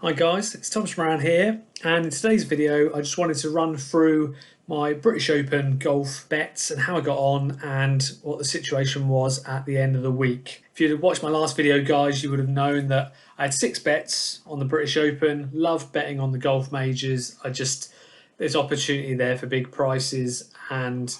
Hi guys, it's Thomas Moran here, and in today's video I just wanted to run through my British Open golf bets and how I got on and what the situation was at the end of the week. If you'd have watched my last video guys, you would have known that I had 6 bets on the British Open. Loved betting on the golf majors. There's opportunity there for big prices, and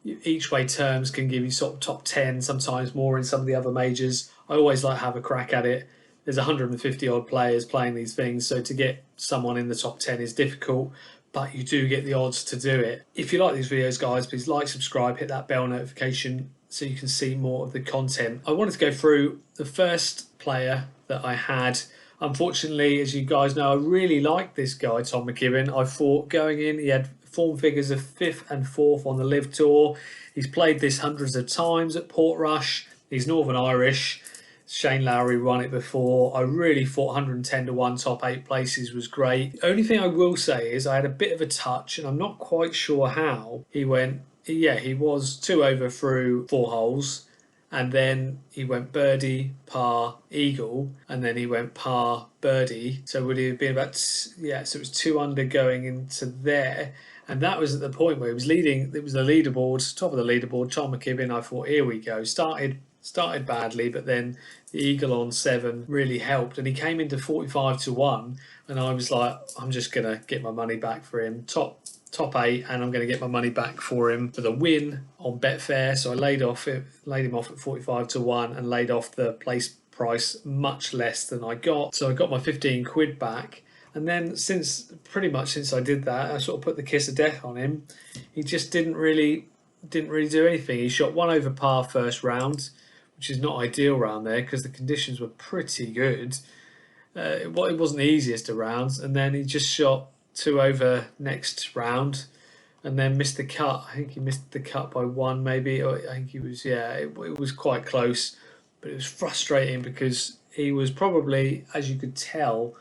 each way terms can give you sort of top 10, sometimes more in some of the other majors. I always like to have a crack at it. There's 150 odd players playing these things, so to get someone in the top 10 is difficult, but you do get the odds to do it. If you like these videos guys, please like, subscribe, hit that bell notification so you can see more of the content. I wanted to go through the first player that I had. Unfortunately, as you guys know, I really like this guy, Tom Mckibbin. I thought going in, he had form figures of 5th and 4th on the Live Tour. He's played this hundreds of times at Portrush. He's Northern Irish. Shane Lowry won it before. I really thought 110 to 1 top 8 places was great. The only thing I will say is I had a bit of a touch, and I'm not quite sure how he went. Yeah, he was 2 over through 4 holes, and then he went birdie, par, eagle, and then he went par, birdie. So would he have been about, yeah, so it was 2 under going into there. And that was at the point where he was leading. It was the leaderboard, top of the leaderboard, Tom Mckibbin. I thought, here we go. Started badly, but then the eagle on 7 really helped, and he came into 45 to 1, and I was like, I'm just gonna get my money back for him, top 8, and I'm going to get my money back for him for the win on Betfair. So I laid him off at 45 to 1 and laid off the place price much less than I got. So I got my 15 quid back. And then pretty much since I did that, I sort of put the kiss of death on him. He just didn't really do anything. He shot 1 over par first round, which is not ideal round there because the conditions were pretty good. It wasn't the easiest of rounds, and then he just shot 2 over next round, and then missed the cut. I think he missed the cut by 1 maybe. Or I think he was, yeah, it was quite close, but it was frustrating because he was probably, as you could tell,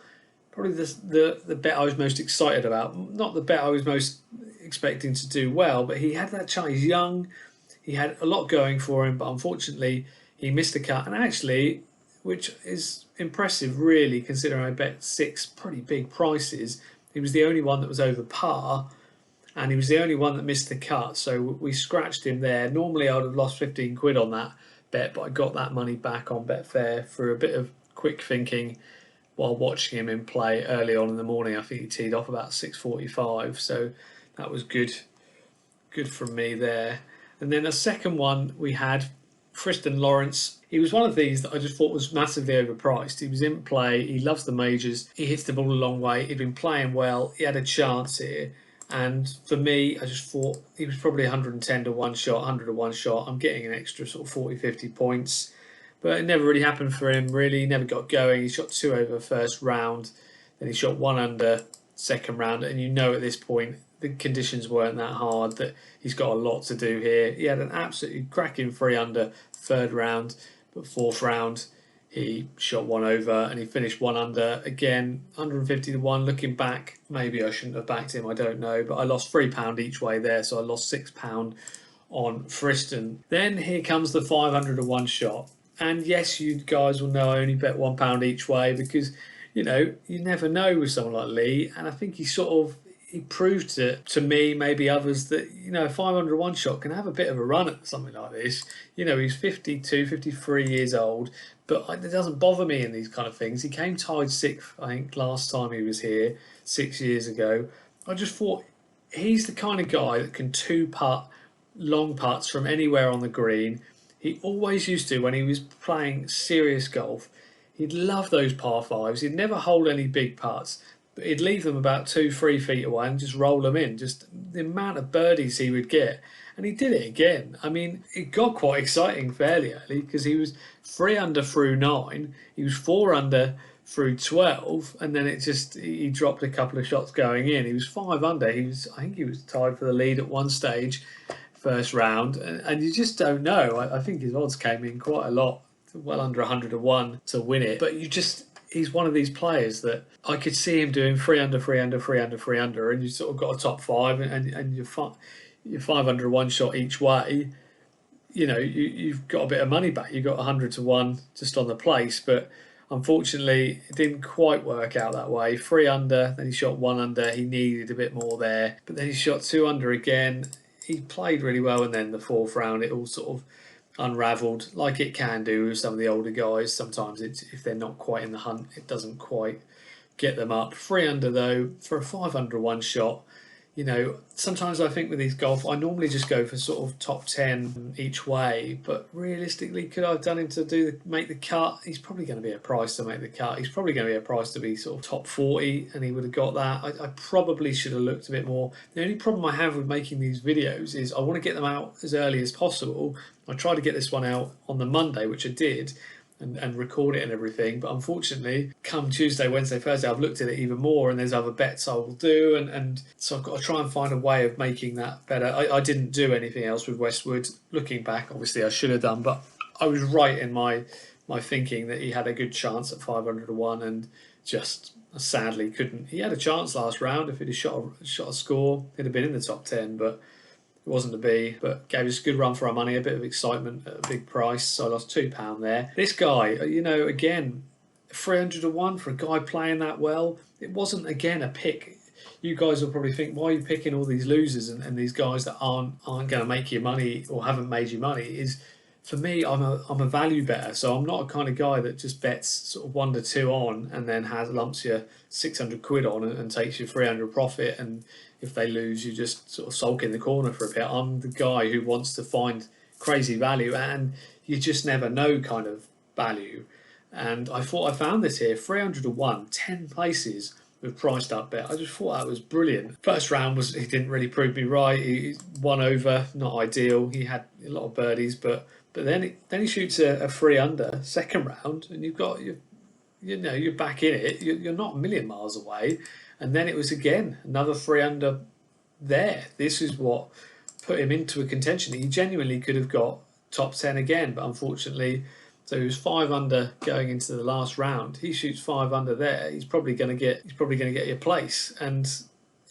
probably the bet I was most excited about. Not the bet I was most expecting to do well, but he had that chance. He's young, he had a lot going for him, but unfortunately he missed the cut. And actually, which is impressive really, considering I bet 6 pretty big prices, he was the only one that was over par, and he was the only one that missed the cut. So we scratched him there. Normally I would have lost 15 quid on that bet, but I got that money back on Betfair through a bit of quick thinking while watching him in play early on in the morning. I think he teed off about 6:45, so that was good from me there. And then the second one we had, Thriston Lawrence. He was one of these that I just thought was massively overpriced. He was in play. He loves the majors. He hits the ball a long way. He'd been playing well. He had a chance here. And for me, I just thought he was probably 110 to 1 shot, 100 to 1 shot. I'm getting an extra sort of 40, 50 points. But it never really happened for him, really. He never got going. He shot 2 over first round. Then he shot 1 under second round. And you know at this point, the conditions weren't that hard, that he's got a lot to do here. He had an absolutely cracking 3 under third round, but 4th round he shot 1 over and he finished 1 under again, 150 to 1. Looking back, maybe I shouldn't have backed him, I don't know, but I lost £3 each way there, so I lost £6 on Thriston. Then here comes the 500 to 1 shot, and yes, you guys will know I only bet £1 each way because, you know, you never know with someone like Lee, and I think he proved to me, maybe others, that, you know, a 500 1 shot can have a bit of a run at something like this. You know, he's 52, 53 years old, but it doesn't bother me in these kind of things. He came tied 6th, I think, last time he was here, 6 years ago. I just thought he's the kind of guy that can 2-putt long putts from anywhere on the green. He always used to when he was playing serious golf. He'd love those par 5s. He'd never hold any big putts, but he'd leave them about 2-3 feet away and just roll them in. Just the amount of birdies he would get. And he did it again. I mean, it got quite exciting fairly early because he was 3 under through 9. He was 4 under through 12. And then he dropped a couple of shots going in. He was 5 under. I think he was tied for the lead at one stage, first round. And you just don't know. I think his odds came in quite a lot, well under 100 to 1 to win it. But he's one of these players that I could see him doing 3 under, 3 under, 3 under, 3 under, and you sort of got a top 5, and you're 500 to 1 shot each way. You know, you've got a bit of money back. You got 100 to 1 just on the place, but unfortunately, it didn't quite work out that way. 3 under, then he shot 1 under. He needed a bit more there, but then he shot 2 under again. He played really well, and then the fourth round, it all sort of unravelled like it can do with some of the older guys. Sometimes if they're not quite in the hunt, it doesn't quite get them up. 3 under though for a 5 under one shot. You know, sometimes I think with these golf, I normally just go for sort of top 10 each way, but realistically, could I have done him to make the cut? He's probably going to be a price to make the cut. He's probably going to be a price to be sort of top 40, and he would have got that. I probably should have looked a bit more. The only problem I have with making these videos is I want to get them out as early as possible. I tried to get this one out on the Monday, which I did, and record it and everything, but unfortunately come Tuesday, Wednesday, Thursday I've looked at it even more, and there's other bets I will do, and so I've got to try and find a way of making that better. I didn't do anything else with Westwood. Looking back, obviously I should have done, but I was right in my thinking that he had a good chance at 500 to 1, and just sadly couldn't. He had a chance last round. If he'd have shot a score, he'd have been in the top 10, but it wasn't to be, but gave us a good run for our money, a bit of excitement at a big price. So I lost £2 there. This guy, you know, again, 300 to 1 for a guy playing that well. It wasn't, again, a pick. You guys will probably think, why are you picking all these losers and these guys that aren't going to make you money or haven't made you money? Is, for me, I'm a value better, so I'm not a kind of guy that just bets sort of 1 to 2 on and then lumps you 600 quid on and takes you 300 profit, and if they lose, you just sort of sulk in the corner for a bit. I'm the guy who wants to find crazy value, and you just never know kind of value. And I thought I found this here, 300 to 1, 10 places with priced up bet. I just thought that was brilliant. First round he didn't really prove me right. He 1 over, not ideal. He had a lot of birdies, but then he shoots a 3 under second round, and you're back in it. You're not a million miles away. And then it was again another 3 under there. This is what put him into a contention. He genuinely could have got top 10 again, but unfortunately, so he was 5 under going into the last round. He shoots 5 under there. He's probably going to get your place. And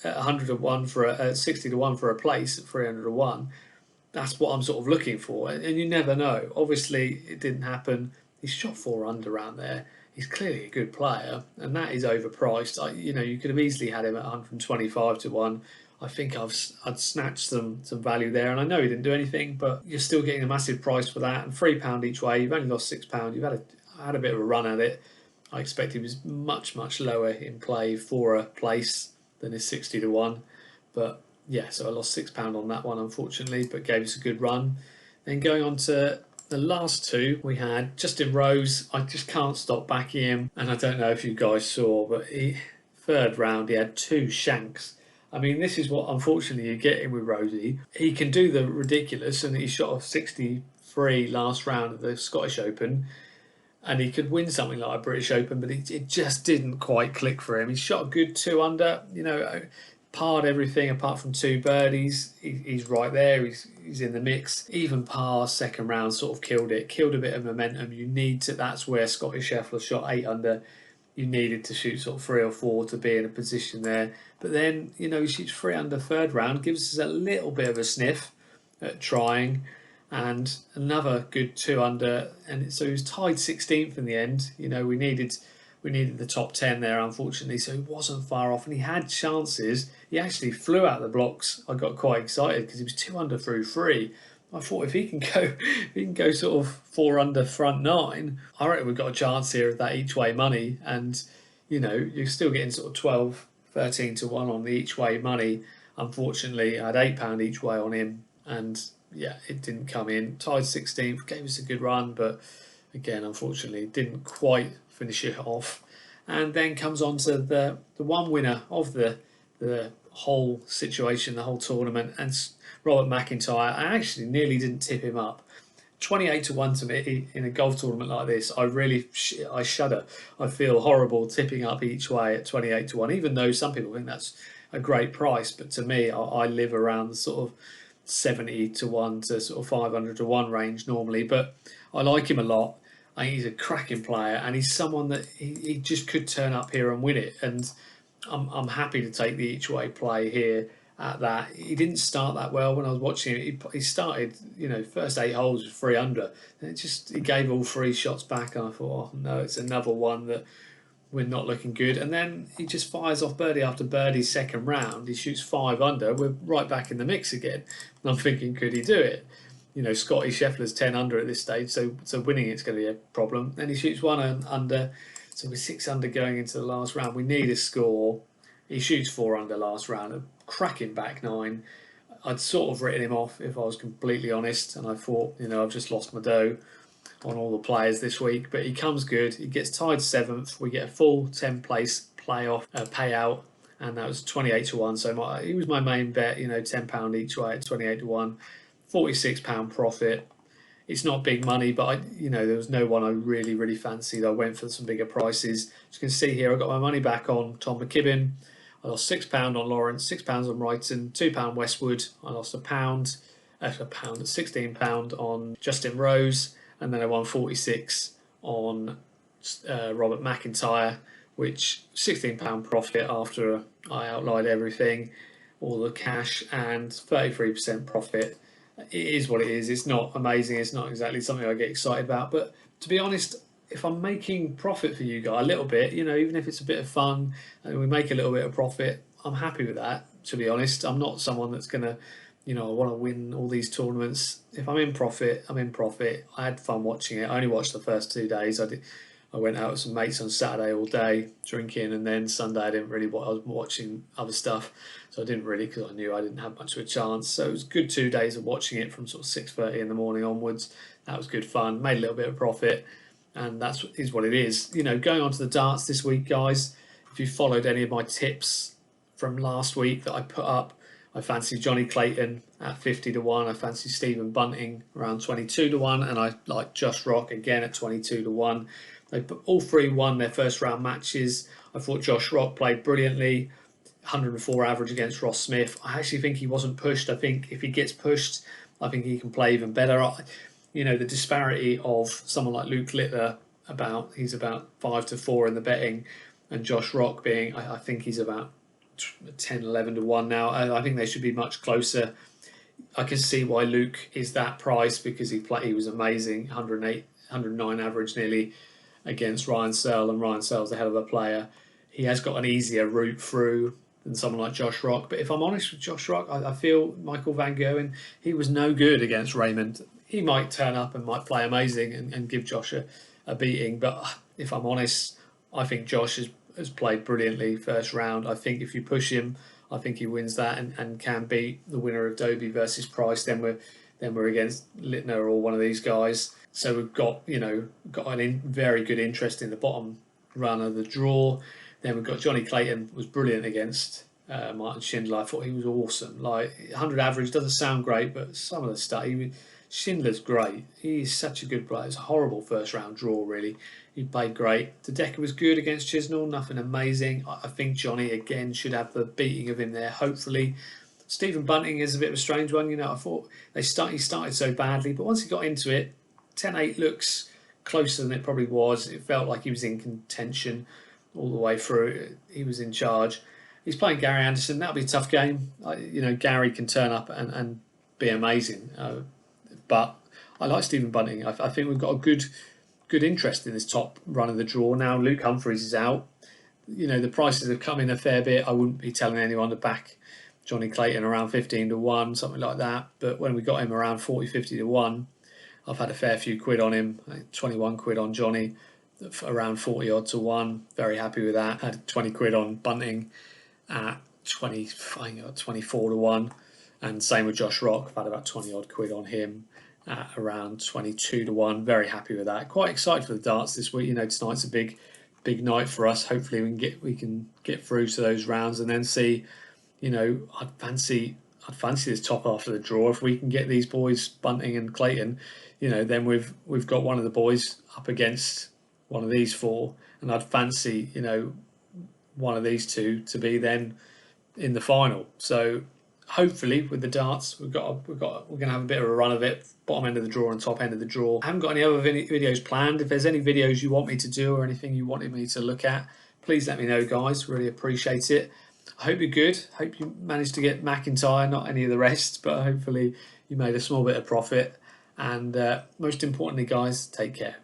at 100 to 1 for 60 to 1 for a place at 300 to 1, that's what I'm sort of looking for. And you never know. Obviously, it didn't happen. He shot 4 under around there. He's clearly a good player, and that is overpriced. You could have easily had him at 125 to 1. I think I'd snatched some value there, and I know he didn't do anything, but you're still getting a massive price for that. And £3 each way. You've only lost £6. You've had a bit of a run at it. I expect he was much lower in play for a place than his 60 to 1, but yeah. So I lost £6 on that one, unfortunately, but gave us a good run. Then going on to the last two, we had Justin Rose. I just can't stop backing him, and I don't know if you guys saw, but third round he had 2 shanks. I mean, this is what unfortunately you're getting with Rosie. He can do the ridiculous, and he shot a 63 last round of the Scottish Open, and he could win something like a British Open, but it just didn't quite click for him. He shot a good 2 under, parred everything apart from 2 birdies. He's right there. He's in the mix. Even par second round sort of killed a bit of momentum. You need to. That's where Scottish Scheffler shot 8 under. You needed to shoot sort of 3 or 4 to be in a position there. But then he shoots 3 under third round, gives us a little bit of a sniff at trying, and another good 2 under, and so he was tied 16th in the end. We needed the top 10 there, unfortunately, so he wasn't far off, and he had chances. He actually flew out the blocks. I got quite excited because he was 2 under through 3. I thought if he can go sort of 4 under front 9, I reckon we've got a chance here of that each way money. And you're still getting sort of 12, 13 to 1 on the each way money. Unfortunately, I had £8 each way on him, and yeah, it didn't come in. Tied 16th, gave us a good run, but again, unfortunately, didn't quite finish it off. And then comes on to the one winner of the whole situation, the whole tournament, and Robert Mcintyre. I actually nearly didn't tip him up. 28 to 1 to me in a golf tournament like this, I shudder. I feel horrible tipping up each way at 28 to 1, even though some people think that's a great price. But to me, I live around the sort of 70 to 1 to sort of 500 to 1 range normally. But I like him a lot. I think he's a cracking player, and he's someone that he just could turn up here and win it. And I'm happy to take the each way play here at that. He didn't start that well when I was watching it. He started, you know, first 8 holes with 3 under. And he gave all 3 shots back, and I thought, oh no, it's another one that we're not looking good. And then he just fires off birdie after birdie second round. He shoots 5 under. We're right back in the mix again. And I'm thinking, could he do it? You know, Scotty Scheffler's 10 under at this stage, so winning it's going to be a problem. Then he shoots 1 under, so we're 6 under going into the last round. We need a score. He shoots 4 under last round, a cracking back 9. I'd sort of written him off if I was completely honest, and I thought, you know, I've just lost my dough on all the players this week. But he comes good. He gets tied 7th. We get a full 10-place playoff payout, and that was 28 to 1. So he was my main bet. You know, £10 each way at 28 to 1, £46 profit. It's not big money, but there was no one I really fancied. I went for some bigger prices. As you can see here, I got my money back on Tom Mckibbin. I lost £6 on Lawrence, £6 on Reitan, £2 Westwood. I lost a pound at £16 on Justin Rose, and then I won 46 on Robert Mcintyre, which £16 profit after I outlined everything, all the cash, and 33% profit. It is what it is. It's not amazing. It's not exactly something I get excited about. But to be honest, if I'm making profit for you guys a little bit, you know, even if it's a bit of fun and we make a little bit of profit, I'm happy with that, to be honest. I'm not someone that's going to, you know, I want to win all these tournaments. If I'm in profit, I'm in profit. I had fun watching it. I only watched the first 2 days. I went out with some mates on Saturday all day drinking, and then Sunday I didn't really. I was watching other stuff, so I didn't really, because I knew I didn't have much of a chance. So it was good 2 days of watching it from sort of 6:30 in the morning onwards. That was good fun. Made a little bit of profit, and that is what it is. You know, going on to the darts this week, guys. If you followed any of my tips from last week that I put up, I fancy Johnny Clayton at 50 to 1. I fancy Stephen Bunting around 22 to 1, and I like Josh Rock again at 22 to 1. They all 3 won their first round matches. I thought Josh Rock played brilliantly, 104 average against Ross Smith. I actually think he wasn't pushed. I think if he gets pushed, I think he can play even better. You know, the disparity of someone like Luke Littler, he's about 5 to 4 in the betting, and Josh Rock being, I think he's about 10, 11 to 1 now. I think they should be much closer. I can see why Luke is that price, because he was amazing, 109 average nearly against Ryan Searle, and Ryan Searle's a hell of a player. He has got an easier route through than someone like Josh Rock. But if I'm honest with Josh Rock, I feel Michael Van Gerwen, he was no good against Raymond. He might turn up and might play amazing and give Josh a beating. But if I'm honest, I think Josh has played brilliantly first round. I think if you push him, I think he wins that and can beat the winner of Dobie versus Price. Then we're against Littner or one of these guys. So we've got very good interest in the bottom run of the draw. Then we've got Johnny Clayton, was brilliant against Martin Schindler. I thought he was awesome. Like 100 average doesn't sound great, but some of the stuff, Schindler's great. He's such a good player. It's a horrible first round draw, really. He played great. The Decker was good against Chisnell, nothing amazing. I think Johnny again should have the beating of him there, hopefully. Stephen Bunting is a bit of a strange one. You know, I thought he started so badly, but once he got into it, 10-8 looks closer than it probably was. It felt like he was in contention all the way through. He was in charge. He's playing Gary Anderson. That'll be a tough game. Gary can turn up and be amazing. But I like Stephen Bunting. I think we've got a good interest in this top run of the draw. Now Luke Humphries is out. You know, the prices have come in a fair bit. I wouldn't be telling anyone to back Johnny Clayton around 15 to 1, something like that. But when we got him around 40, 50 to 1, I've had a fair few quid on him, 21 quid on Johnny, around 40 odd to 1. Very happy with that. Had 20 quid on Bunting at 24 to 1. And same with Josh Rock. I've had about 20 odd quid on him at around 22 to 1. Very happy with that. Quite excited for the darts this week. You know, tonight's a big night for us. Hopefully we can get through to those rounds and then see. You know, I'd fancy this top half of the draw. If we can get these boys, Bunting and Clayton, you know, then we've got one of the boys up against one of these 4, and I'd fancy, you know, one of these 2 to be then in the final. So hopefully with the darts, we're gonna have a bit of a run of it, bottom end of the draw and top end of the draw. I haven't got any other videos planned. If there's any videos you want me to do or anything you wanted me to look at, please let me know, guys. Really appreciate it. I hope you're good. Hope you managed to get Mcintyre, not any of the rest, but hopefully you made a small bit of profit. And most importantly, guys, take care.